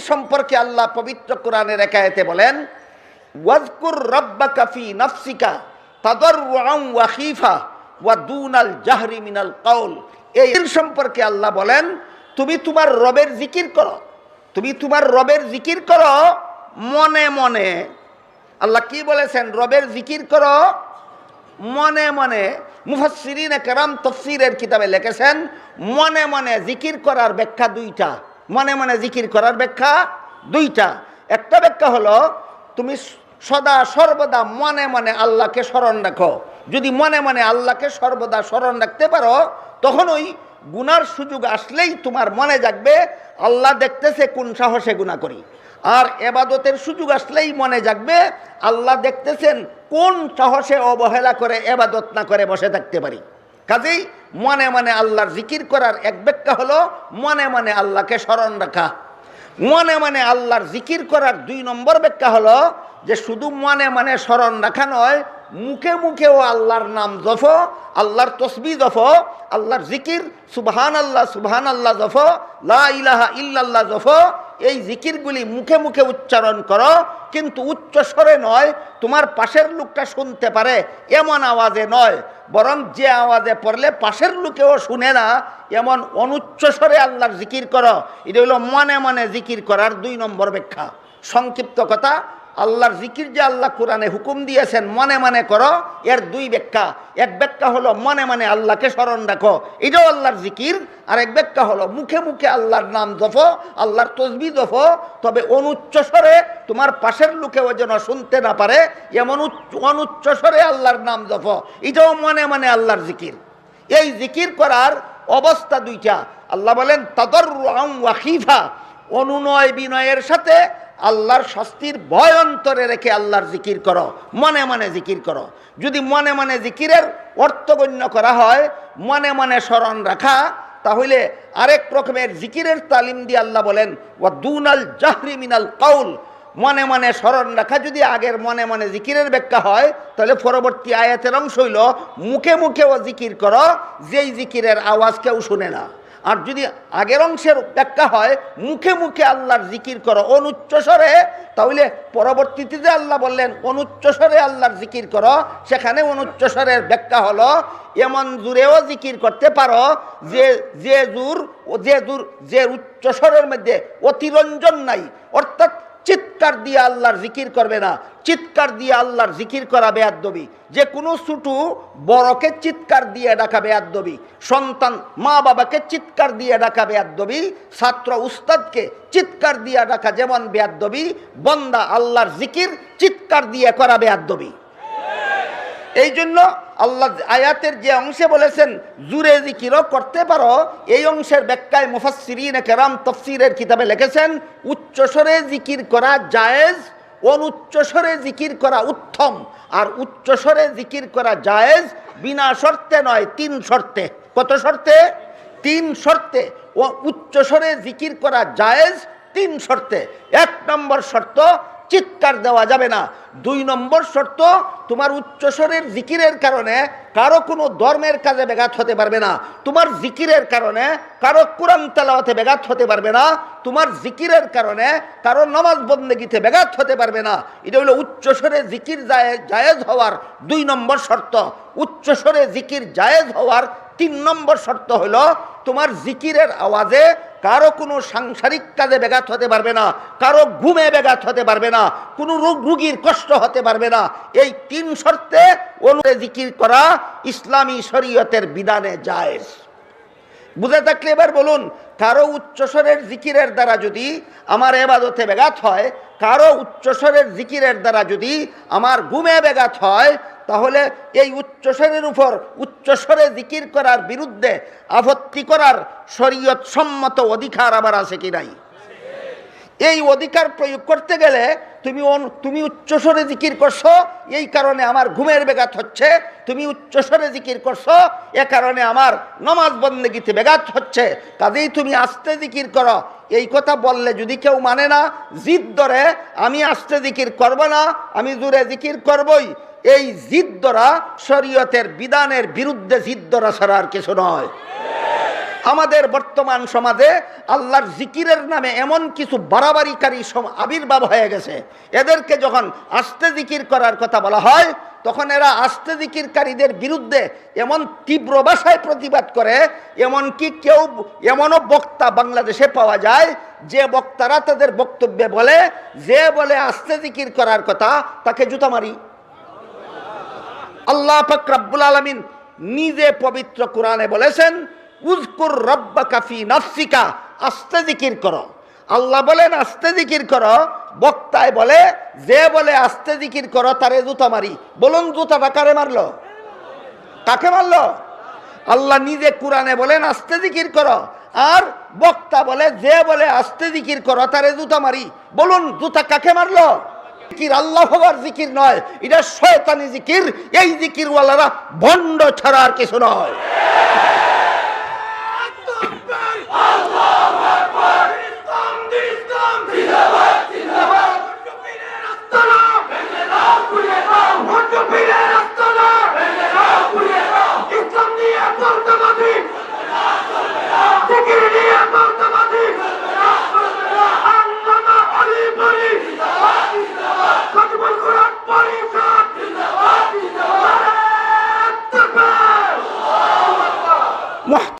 সম্পর্কে আল্লাহ পবিত্র কোরআনের এক আয়াতে বলেন, ওয়াজকুর রাব্বাকা ফি নাফসিকা তাদাররুআন ওয়া খীফা ওয়া দুনাল জাহরি মিনাল কাউল। এই সম্পর্কে আল্লাহ বলেন, তুমি তোমার রবের জিকির করো, তুমি তোমার রবের জিকির করো মনে মনে। আল্লাহ কি বলেছেন? রবের জিকির করো মনে মনে। মুফাসসিরিনে কেরাম তাফসীরের কিতাবে লিখেছেন, মনে মনে জিকির করার ব্যাখ্যা দুইটা। মনে মনে জিকির করার ব্যাখ্যা দুইটা। একটা ব্যাখ্যা হলো, তুমি সদা সর্বদা মনে মনে আল্লাহকে স্মরণ রাখো। যদি মনে মনে আল্লাহকে সর্বদা স্মরণ রাখতে পারো, তখন ওই গুনার সুযোগ আসলেই তোমার মনে জাগবে আল্লাহ দেখতেছে কোন সাহসে গুনাহ করি। আর এবাদতের সুযোগ আসলেই মনে জাগবে আল্লাহ দেখতেছেন কোন সাহসে অবহেলা করে এবাদত না করে বসে থাকতে পারি। কাজেই মনে মনে আল্লাহর জিকির করার এক ব্যাখ্যা হলো মনে মনে আল্লাহকে স্মরণ রাখা। মনে মনে আল্লাহর জিকির করার ২ নম্বর ব্যাখ্যা হলো যে শুধু মনে মনে স্মরণ রাখা নয়, মুখে মুখেও আল্লাহর নাম জপো, আল্লাহর তসবিহ জপো, আল্লাহর জিকির সুবহানাল্লাহ সুবহানাল্লাহ জপো, লা ইলাহা ইল্লাল্লাহ জপো। এই জিকিরগুলি মুখে মুখে উচ্চারণ করো, কিন্তু উচ্চ স্বরে নয়, তোমার পাশের লোকটা শুনতে পারে এমন আওয়াজে নয়, বরং যে আওয়াজে পড়লে পাশের লোকেও শুনে না এমন অনুচ্চ স্বরে আল্লাহর জিকির করো। এটা হলো মনে মনে জিকির করার ২ নম্বর ব্যাখ্যা। সংক্ষিপ্ত কথা, আল্লাহর জিকির যে আল্লাহ কোরআনে হুকুম দিয়েছেন মনে মনে করো, এর ২ ব্যাখ্যা। এক ব্যাখ্যা হলো মনে মনে আল্লাহকে স্মরণ রাখো, এটাও আল্লাহর জিকির। আর এক ব্যাখ্যা হলো মুখে মুখে আল্লাহর নাম জপো, আল্লাহর তসবিহ জপো, তবে অনুচ্চ স্বরে, তোমার পাশের লোকেও যেন শুনতে না পারে এমন অনুচ্চ স্বরে আল্লাহর নাম জপো, এটাও মনে মনে আল্লাহর জিকির। এই জিকির করার অবস্থা ২টা। আল্লাহ বলেন তাদাররুআন ওয়া খীফা, অনুনয় বিনয়ের সাথে আল্লাহর শাস্তির ভয় অন্তরে রেখে আল্লাহর জিকির করো, মনে মনে জিকির করো। যদি মনে মনে জিকিরের অর্থ গণ্য করা হয় মনে মনে স্মরণ রাখা, তাহলে আরেক রকমের জিকিরের তালিম দিয়ে আল্লাহ বলেন ওয়া দুনাল জাহরি মিনাল কাউল। মনে মনে স্মরণ রাখা যদি আগের মনে মনে জিকিরের ব্যাখ্যা হয়, তাহলে পরবর্তী আয়াতের অংশ হইল মুখে মুখেও জিকির করো, যেই জিকিরের আওয়াজ কেউ শুনে না। আর যদি আগের অংশের ব্যাখ্যা হয় মুখে মুখে আল্লাহর জিকির করো অনুচ্চ স্বরে, তাহলে পরবর্তীতে যে আল্লাহ বললেন অনুচ্চ স্বরে আল্লাহর জিকির করো, সেখানে অনুচ্চ স্বরের ব্যাখ্যা হলো এমন জোরেও জিকির করতে পারো যে উচ্চ স্বরের মধ্যে অতিরঞ্জন নাই, অর্থাৎ চিৎকার দিয়ে আল্লাহর জিকির করবে না। চিৎকার দিয়ে আল্লাহর জিকির করা বেয়াদবি। যে কোনো ছোটো বড়কে চিৎকার দিয়ে ডাকা বেয়াদবি, সন্তান মা বাবাকে চিৎকার দিয়ে ডাকা বেয়াদবি, ছাত্র উস্তাদকে চিৎকার দিয়ে ডাকা যেমন বেয়াদবি, বান্দা আল্লাহর জিকির চিৎকার দিয়ে করা বেয়াদবি। এই জন্য আল্লাহ আয়াতের যে অংশে বলেছেন জুরে জিকিরও করতে পারো, এই অংশের ব্যাখ্যায় মুফাসসিরিনে কেরাম তাফসীরের কিতাবে লিখেছেন উচ্চস্বরে জিকির করা জায়েজ, অনুচ্চস্বরে জিকির করা উত্তম। আর উচ্চস্বরে জিকির করা জায়েজ বিনা শর্তে নয়, 3 শর্তে। কত শর্তে? 3 শর্তে। ও উচ্চস্বরে জিকির করা জায়েজ 3 শর্তে। 1 নম্বর শর্ত, চিৎকার দেওয়া যাবে না। 2 নম্বর শর্ত, তোমার উচ্চস্বরের জিকিরের কারণে কারো কোনো ধর্মের কাজে ব্যাঘাত হতে পারবে না। তোমার জিকিরের কারণে কারো কোরআন তেলাওয়াতে ব্যাঘাত হতে পারবে না। তোমার জিকিরের কারণে কারো নামাজ বন্দেগীতে ব্যাঘাত হতে পারবে না। এটা হলো উচ্চস্বরে জিকির জায়েজ হওয়ার 2 নম্বর শর্ত। উচ্চস্বরে জিকির জায়েজ হওয়ার 3 নম্বর শর্ত হলো তোমার জিকিরের আওয়াজে কারো কোনো সাংসারিক কাজে ব্যাঘাত হতে পারবে না, কারো ঘুমে ব্যাঘাত হতে পারবে না, কোনো রোগীর কষ্ট হতে পারবে না। এই 3 শর্তে অনুযায়ী জিকির করা ইসলামী শরীয়তের বিধানে জায়েজ। বুঝে থাকলে এবার বলুন, কারো উচ্চস্বরের জিকিরের দ্বারা যদি আমার ইবাদতে ব্যাঘাত হয়, কারো উচ্চস্বরের জিকিরের দ্বারা যদি আমার ঘুমে ব্যাঘাত হয়, তাহলে এই উচ্চস্বরের উপর উচ্চস্বরে জিকির করার বিরুদ্ধে আপত্তি করার শরীয়ত সম্মত অধিকার আবার আছে কি নাই? এই অধিকার প্রয়োগ করতে গেলে তুমি উচ্চস্বরে জিকির করছো, এই কারণে আমার ঘুমের ব্যাঘাত হচ্ছে, তুমি উচ্চস্বরে জিকির করছো, এ কারণে আমার নামাজ বন্দেগীতে ব্যাঘাত হচ্ছে, কাজেই তুমি আস্তে জিকির করো। এই কথা বললে যদি কেউ মানে না, জিদ ধরে আমি আস্তে জিকির করব না, আমি জোরে জিকির করবই, এই জিদ ধরা শরীয়তের বিধানের বিরুদ্ধে জিদ ধরা ছাড়া আর কিছু নয়। আমাদের বর্তমান সমাজে আল্লাহর জিকিরের নামে এমন কিছু বাড়াবাড়িকারী আবির্ভাব হয়ে গেছে, এদেরকে যখন আস্তে জিকির করার কথা বলা হয় তখন এরা আস্তে জিকিরকারীদের বিরুদ্ধে এমন তীব্র ভাষায় প্রতিবাদ করে। এমনকি কেউ এমনও বক্তা বাংলাদেশে পাওয়া যায় যে বক্তারা তাদের বক্তব্যে বলে, যে বলে আস্তে জিকির করার কথা তাকে জুতা মারি। আল্লাহ পাক রব্বুল আলামিন নিজে পবিত্র কোরআনে বলেছেন, উযকুর রাব্বাকা ফি নাফসিকা, আস্তে জিকির করো। আল্লাহ বলেন আস্তে জিকির করো, বক্তায় বলে যে বলে আস্তে জিকির করো তারে জুতা মারি। বলুন জুতাটা কারে মারলো? কাকে মারলো? আল্লাহ নিজে কোরআনে বলেন আস্তে জিকির করো, আর বক্তা বলে যে বলে আস্তে জিকির করো তারে জুতা মারি। বলুন জুতা কাকে মারলো? জিকির আল্লাহ হবার জিকির নয়, এটা শয়তানি জিকির। এই জিকিরওয়ালারা ভণ্ড ছাড়া আর কিছু নয়।